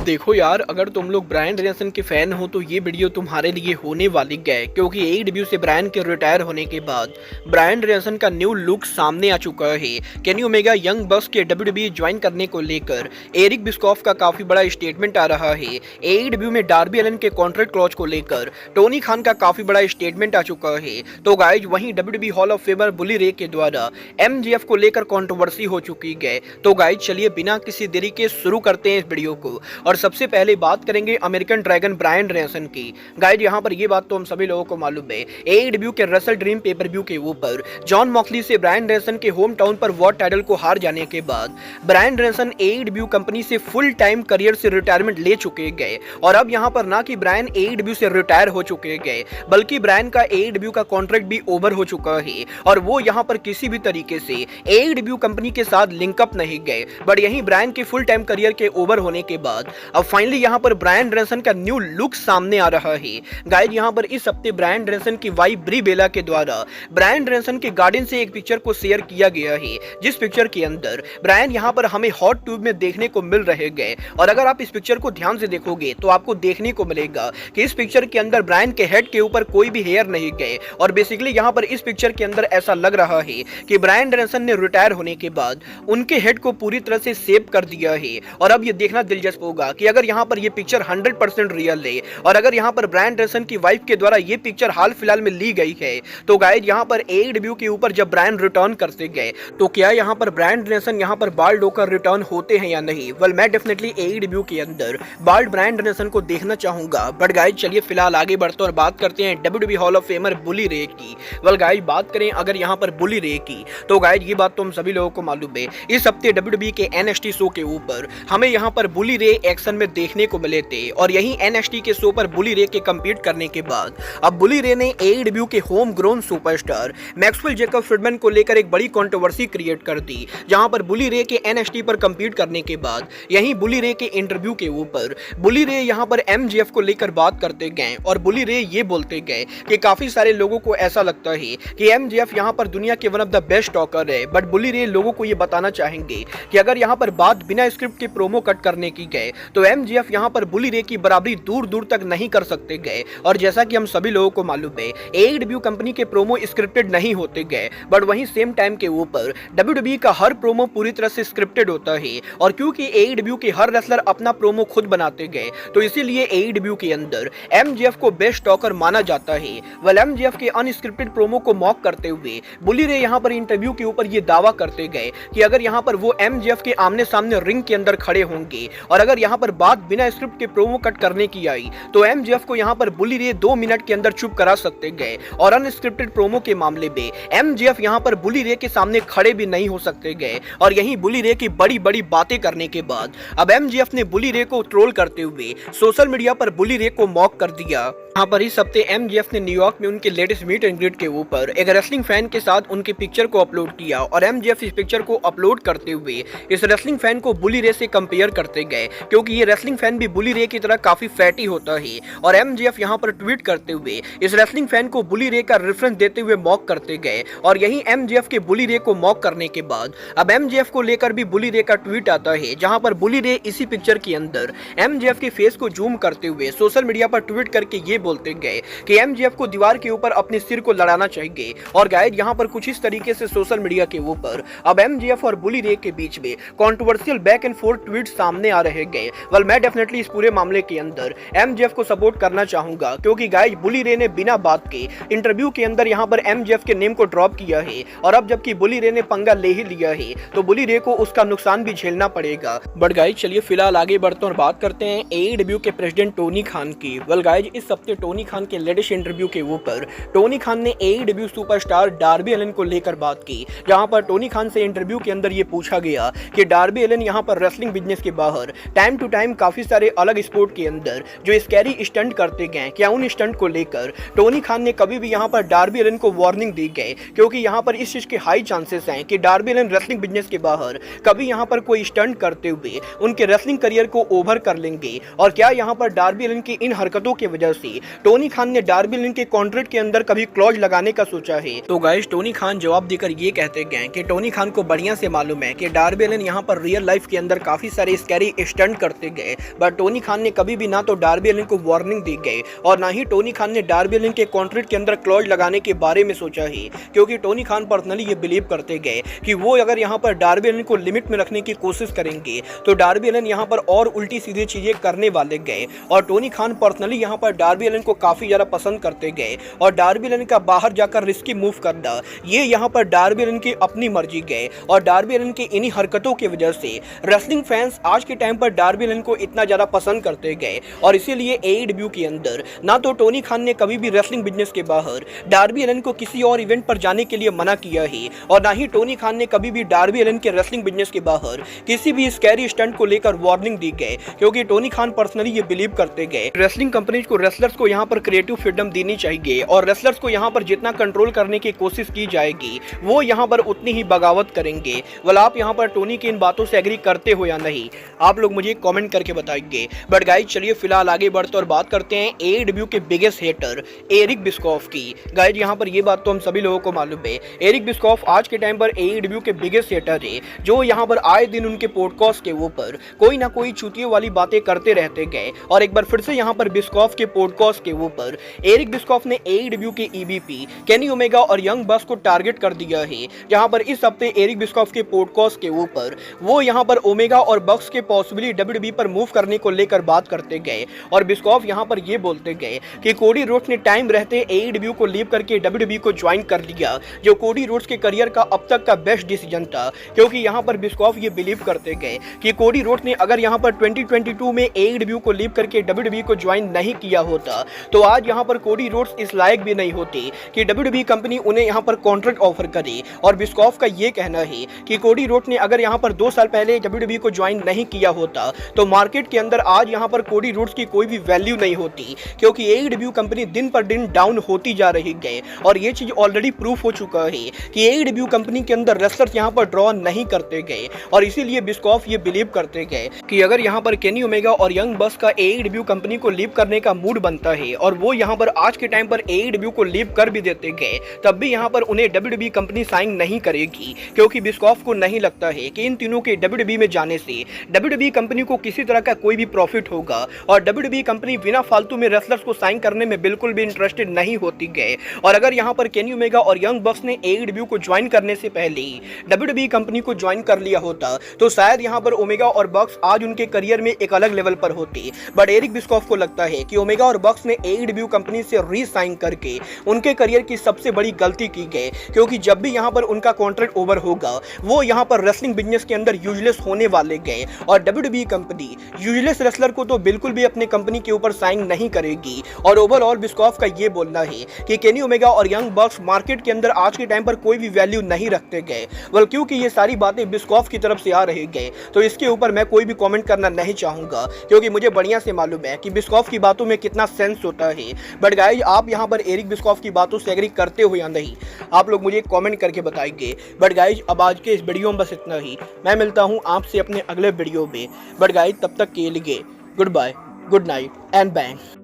अब देखो यार, अगर तुम लोग ब्रायन डेनियल्सन के फैन हो तो ये वीडियो तुम्हारे लिए होने वाली है, क्योंकि एईडब्ल्यू से ब्रायन के रिटायर होने के बाद ब्रायन डेनियल्सन का न्यू लुक सामने आ चुका है। केनी ओमेगा यंग बक्स के डब्ल्यूडब्ल्यूई ज्वाइन करने को लेकर एरिक बिस्कॉफ का काफी बड़ा स्टेटमेंट आ रहा है। एईडब्ल्यू में डार्बी एलन के कॉन्ट्रैक्ट क्लॉज को लेकर टोनी खान का काफी बड़ा स्टेटमेंट आ चुका है। तो गाइज वहीं डब्ल्यूडब्ल्यूई हॉल ऑफ फेमर बुली रे के द्वारा एमजेएफ को लेकर कंट्रोवर्सी हो चुकी है। तो गाइज चलिए बिना किसी देरी के शुरू करते हैं इस वीडियो को, और सबसे पहले बात करेंगे अमेरिकन ड्रैगन ब्रायन डेनियल्सन की। गाइड यहाँ पर ये बात तो हम सभी लोगों को मालूम है, एईडब्ल्यू के रसल ड्रीम पेपर व्यू के ऊपर जॉन मॉक्सली से ब्रायन डेनियल्सन के होम टाउन पर वर्ल्ड टाइटल को हार जाने के बाद ब्रायन डेनियल्सन एईडब्ल्यू कंपनी से फुल टाइम करियर से रिटायरमेंट ले चुके गए। और अब यहाँ पर ना कि ब्रायन एईडब्ल्यू से रिटायर हो चुके गए, बल्कि ब्रायन का एईडब्ल्यू का कॉन्ट्रैक्ट भी ओवर हो चुका है और वो यहाँ पर किसी भी तरीके से एईडब्ल्यू कंपनी के साथ लिंकअप नहीं गए। बट यहीं ब्रायन के फुल टाइम करियर के ओवर होने के बाद अब फाइनली यहां पर ब्रायन डेनियल्सन का न्यू लुक सामने आ रहा है। गाइस यहां पर इस हफ्ते ब्रायन डेनियल्सन की वाइफ ब्री बेला के द्वारा ब्रायन डेनियल्सन के गार्डन से एक पिक्चर को शेयर किया गया है, जिस पिक्चर के अंदर ब्रायन यहां पर हमें हॉट ट्यूब में देखने को मिल रहे गए। और अगर आप इस पिक्चर को ध्यान से देखोगे तो आपको देखने को मिलेगा कि इस पिक्चर के अंदर ब्रायन के हेड के ऊपर कोई भी हेयर नहीं गए। और बेसिकली यहां पर इस पिक्चर के अंदर ऐसा लग रहा है कि ब्रायन डेनियल्सन ने रिटायर होने के बाद उनके हेड को पूरी तरह से शेप कर दिया है। और अब ये देखना दिलचस्प होगा कि अगर यहाँ पर ये पिक्चर 100% रियल है और अगर यहाँ पर ब्रायन डेनियल्सन की वाइफ के द्वारा ये पिक्चर हाल फिलहाल में ली गई है, तो गाइस यहाँ पर एईडब्ल्यू के ऊपर जब ब्रायन रिटर्न करते गए तो क्या यहाँ पर ब्रायन डेनियल्सन यहाँ पर बाल्ड होकर रिटर्न होते हैं या नहीं। वेल मैं डेफिनेटली एईडब्ल्यू के अंदर बाल्ड ब्रायन डेनियल्सन को देखना चाहूंगा। बट गाइस चलिए फिलहाल आगे बढ़ते और बात करते हैं डब्ल्यूडब्ल्यूई हॉल ऑफ फेमर बुली रे की। वेल गाइस बात करें अगर यहाँ पर बुली रे की, तो गाइस ये बात तो हम सभी लोगों को मालूम है, इस हफ्ते डब्ल्यूडब्ल्यूई के एनएक्सटी शो के ऊपर हमें यहाँ पर बुली रे एक्शन में देखने को मिले थे। और यहीं एनएक्सटी के शो पर बुली रे के कम्पीट करने के बाद अब बुली रे ने एईडब्ल्यू के home grown superstar Maxwell Jacob Friedman को लेकर एक बड़ी कंट्रोवर्सी क्रिएट कर दी। जहां पर बुली रे के एनएक्सटी पर कम्पीट करने के बाद यहीं बुली रे के इंटरव्यू के ऊपर बुली रे यहां पर एमजेएफ को लेकर बात करते गए और बुली रे ये बोलते गए कि काफी सारे लोगों को ऐसा लगता है कि एमजेएफ यहां पर दुनिया के one of the best talker है। बट बुली रे लोगों को ये बताना चाहेंगे कि अगर यहां पर बात बिना स्क्रिप्ट के प्रोमो कट करने की गए तो एमजेएफ यहां पर बुली रे की बराबरी दूर दूर तक नहीं कर सकते गए। और जैसा कि हम सभी लोगों को मालूम है, एईडब्ल्यू कंपनी के प्रोमो स्क्रिप्टेड नहीं होते गए, बट वहीं सेम टाइम के ऊपर डब्ल्यूडब्ल्यूई का हर प्रोमो पूरी तरह से स्क्रिप्टेड होता है। और क्योंकि एईडब्ल्यू के हर रेसलर अपना प्रोमो खुद बनाते गए, तो इसीलिए एईडब्ल्यू के अंदर एमजेएफ को बेस्ट टॉकर माना जाता है। वेल एमजेएफ के अनस्क्रिप्टेड प्रोमो को मॉक करते हुए बुली रे यहां पर इंटरव्यू के ऊपर ये दावा करते गए कि अगर यहां पर वो एमजेएफ के आमने सामने रिंग के अंदर खड़े होंगे और अगर यहां पर बात बिना स्क्रिप्ट के प्रोमो कट करने की आई तो एमजेएफ को यहां पर बुली रे 2 मिनट के अंदर चुप करा सकते गए। और अनस्क्रिप्टेड प्रोमो के मामले में एमजेएफ यहां पर बुली रे के सामने खड़े भी नहीं हो सकते गए। और यहीं बुली रे की बड़ी बड़ी बातें करने के बाद अब एमजेएफ ने बुली रे को ट्रोल करते हुए सोशल मीडिया पर बुली रे को मॉक कर दिया। यहाँ पर इस हफ्ते एमजेएफ ने न्यूयॉर्क में उनके लेटेस्ट मीट एंड ग्रीट के ऊपर एक रेसलिंग फैन के साथ उनके पिक्चर को अपलोड किया और एमजेएफ इस पिक्चर को अपलोड करते हुए इस रेसलिंग फैन को बुली रे से कंपेयर करते गए, क्योंकि ये रेसलिंग फैन भी बुली रे की तरह काफी फैटी होता है। और एमजेएफ यहाँ पर ट्वीट करते हुए इस रेसलिंग फैन को बुली रे का रेफरेंस देते हुए मॉक करते गए। और यहीं एमजेएफ के बुली रे को मॉक करने के बाद अब एमजेएफ को लेकर भी बुली रे का ट्वीट आता है, जहां पर बुली रे इसी पिक्चर के अंदर एमजेएफ के फेस को जूम करते हुए सोशल मीडिया पर ट्वीट करके ये बोलते गए कि एमजेएफ को दीवार के ऊपर अपने सिर को लड़ाना चाहिए। और गाइस यहां पर कुछ इस तरीके से सोशल मीडिया के ऊपर अब एमजेएफ और बुली रे के बीच में controversial back and fourth tweet सामने आ रहे गए। वेल मैं डेफिनेटली इस पूरे मामले के अंदर एमजेएफ को सपोर्ट करना चाहूंगा, क्योंकि गाइस बुली रे ने बिना बात के इंटरव्यू के अंदर यहां पर एमजेएफ के नेम को ड्रॉप किया है। और अब जबकि बुली रे ने पंगा ले ही लिया है तो बुली रे को उसका नुकसान भी झेलना पड़ेगा। बट गाइस चलिए फिलहाल आगे बढ़ते और बात करते हैं एईडब्ल्यू के प्रेसिडेंट टोनी खान की। वेल गाइस इस हफ्ते टोनी खान के लेटेस्ट इंटरव्यू के ऊपर टोनी खान ने एईडब्ल्यू सुपरस्टार डार्बी एलन को लेकर बात की, जहां पर टोनी खान से इंटरव्यू के अंदर ये पूछा गया कि डार्बी एलन यहां पर रेसलिंग बिजनेस के बाहर टाइम टू टाइम काफी सारे अलग स्पोर्ट के अंदर जो स्कैरी स्टंट करते गए, क्या उन स्टंट को लेकर टोनी खान ने कभी भी यहां पर डार्बी एलन को वार्निंग दी गई, क्योंकि यहां पर इस चीज के हाई चांसेस हैं कि डार्बी एलन रेसलिंग बिजनेस के बाहर कभी यहां पर कोई स्टंट करते हुए उनके रेसलिंग करियर को ओवर कर लेंगे। और क्या यहां पर डार्बी एलन की इन हरकतों की वजह से टोनी खान ने डार्बी एलिन के कॉन्ट्रैक्ट के अंदर कभी क्लॉज लगाने का सोचा है। तो गाइस टोनी खान जवाब देकर ये कहते गए कि टोनी खान को बढ़िया से मालूम है कि डार्बी एलिन यहाँ पर रियल लाइफ के अंदर काफी सारे स्कैरी स्टंट करते गए, बट टोनी खान ने कभी भी ना तो डार्बी एलिन को वार्निंग दी गई और ना ही टोनी खान ने डार्बी एलिन के कॉन्ट्रैक्ट के अंदर क्लॉज लगाने के बारे में सोचा है, क्योंकि टोनी खान पर्सनली ये बिलीव करते गए कि वो अगर यहाँ पर डार्बी एलिन को लिमिट में रखने की कोशिश करेंगे तो डार्बी एलिन यहाँ पर और उल्टी सीधी चीजें करने वाले गए। और टोनी खान पर्सनली यहाँ पर डार्बी एलिन को काफी ज्यादा पसंद करते गए और डार्बी एलिन का बाहर जाकर रिस्की मूव करना ये यहाँ पर डार्बी एलिन की अपनी मर्जी गए। और डार्बी एलिन की इन्हीं हरकतों की वजह से रेसलिंग फैंस आज के टाइम पर डार्बी एलिन को इतना ज्यादा पसंद करते गए और इसीलिए AEW के अंदर ना तो टोनी खान ने कभी भी रेसलिंग बिजनेस के बाहर डार्बी एलिन को किसी और इवेंट पर जाने के लिए मना किया है और ना ही टोनी खान ने कभी भी डार्बी एलिन के रेसलिंग बिजनेस के बाहर किसी भी स्कैरी स्टंट को लेकर वार्निंग दी गए, क्योंकि टोनी खान पर्सनली ये बिलीव करते गए रेसलिंग कंपनीज को रेसलर्स को यहाँ पर क्रिएटिव फ्रीडम देनी चाहिए और रेसलर्स को यहाँ पर जितना कंट्रोल करने की कोशिश की जाएगी वो यहाँ पर उतनी ही बगावत करेंगे। वाल आप यहाँ पर टोनी की इन बातों से एग्री करते हो या नहीं, आप लोग मुझे कमेंट करके बताइए। बट गाइज चलिए फिलहाल आगे बढ़ते और बात करते हैं AEW के बिगेस्ट हेटर एरिक बिस्कॉफ की। गाइज यहाँ पर ये बात तो हम सभी लोगों को मालूम है, एरिक बिस्कॉफ आज के टाइम पर AEW के बिगेस्ट हेटर है, जो यहाँ पर आए दिन उनके पॉडकास्ट के ऊपर कोई ना कोई चुतियों वाली बातें करते रहते गए। और एक बार फिर से यहाँ पर बिस्कॉफ के पॉडकास्ट के ऊपर एरिक बिस्कॉफ ने AEW के EVP केनी ओमेगा और यंग बक्स को टारगेट कर दिया है, जहाँ पर इस हफ्ते एरिक बिस्कॉफ के पॉडकास्ट के ऊपर वो यहाँ पर ओमेगा और बक्स के पॉसिबली WWE पर मूव करने को लेकर बात करते गए। और बिस्कॉफ यहाँ पर ये बोलते गए कि कोडी रोड्स ने टाइम रहते AEW को लीव करके WWE को ज्वाइन कर लिया, जो कोडी रोड्स के करियर का अब तक का बेस्ट डिसीजन था, क्योंकि यहाँ पर बिस्कॉफ ये बिलीव करते गए कि कोडी रोड्स ने अगर यहाँ पर 2022 में AEW को लीव करके WWE को ज्वाइन नहीं किया होता तो आज यहाँ पर कोडी रोड्स इस लायक भी नहीं होती कि WWE कंपनी उन्हें यहाँ पर कॉन्ट्रैक्ट ऑफर करे। और बिस्कॉफ का ये कहना है कि कोडी रोड्स ने अगर यहाँ पर 2 साल पहले WWE को ज्वाइन नहीं किया होता तो मार्केट के अंदर आज यहाँ पर कोडी रोड्स की कोई भी वैल्यू नहीं होती, क्योंकि AEW कंपनी दिन पर दिन डाउन होती जा रही है और ये चीज ऑलरेडी प्रूफ हो चुका है कि AEW कंपनी के अंदर रेसलर्स यहाँ पर ड्रॉ नहीं करते गए। और इसीलिए बिस्कॉफ ये बिलीव करते गए कि अगर यहाँ पर केनी ओमेगा और यंग बक्स का AEW कंपनी को लीव करने का मूड बनता है और वो यहाँ पर आज के टाइम पर AEW को लीव कर भी देते गए, तब भी यहाँ पर उन्हें WWE कंपनी साइन नहीं करेगी, क्योंकि बिस्कॉफ को नहीं लगता है कि इन तीनों के WWE में जाने से WWE कंपनी को किसी तरह का कोई भी प्रॉफिट होगा और WWE कंपनी बिना फालतू में रेसलर्स को साइन करने में बिल्कुल भी इंटरेस्टेड नहीं होती गए। और अगर यहाँ पर केनी ओमेगा और यंग बक्स ने AEW को ज्वाइन करने से पहले ही WWE कंपनी को ज्वाइन कर लिया होता तो शायद यहाँ पर ओमेगा और बक्स आज उनके करियर में एक अलग लेवल पर होती। बट एरिक बिस्कॉफ को लगता है कि ओमेगा और बक्स ने AEW कंपनी से री-साइन करके उनके करियर की सबसे बड़ी गलती की गई, क्योंकि जब भी यहाँ पर उनका कॉन्ट्रैक्ट ओवर होगा वो यहाँ पर रेसलिंग बिजनेस के अंदर यूजलेस होने वाले गए और WWE कंपनी यूजलेस रेसलर को तो बिल्कुल भी अपने कंपनी के ऊपर साइन नहीं करेगी। और ओवरऑल बिस्कॉफ का ये बोलना है कि केनी ओमेगा और यंग बक्स मार्केट के अंदर आज के टाइम पर कोई भी वैल्यू नहीं रखते गए। वेल क्योंकि ये सारी बातें बिस्कॉफ की तरफ से आ रही गए तो इसके ऊपर मैं कोई भी कमेंट करना नहीं चाहूंगा, क्योंकि मुझे बढ़िया से मालूम है कि बिस्कॉफ की बातों में कितना सेंस होता है। बट गाइज आप यहाँ पर एरिक बिस्कॉफ की बातों से एग्री करते हो या नहीं, आप लोग मुझे कमेंट करके बताइए। बट गाइज अब आज के इस वीडियो में बस इतना ही, मैं मिलता हूँ आपसे अपने अगले वीडियो में। बट गाइज तब तक के लिए goodbye, good night and bang.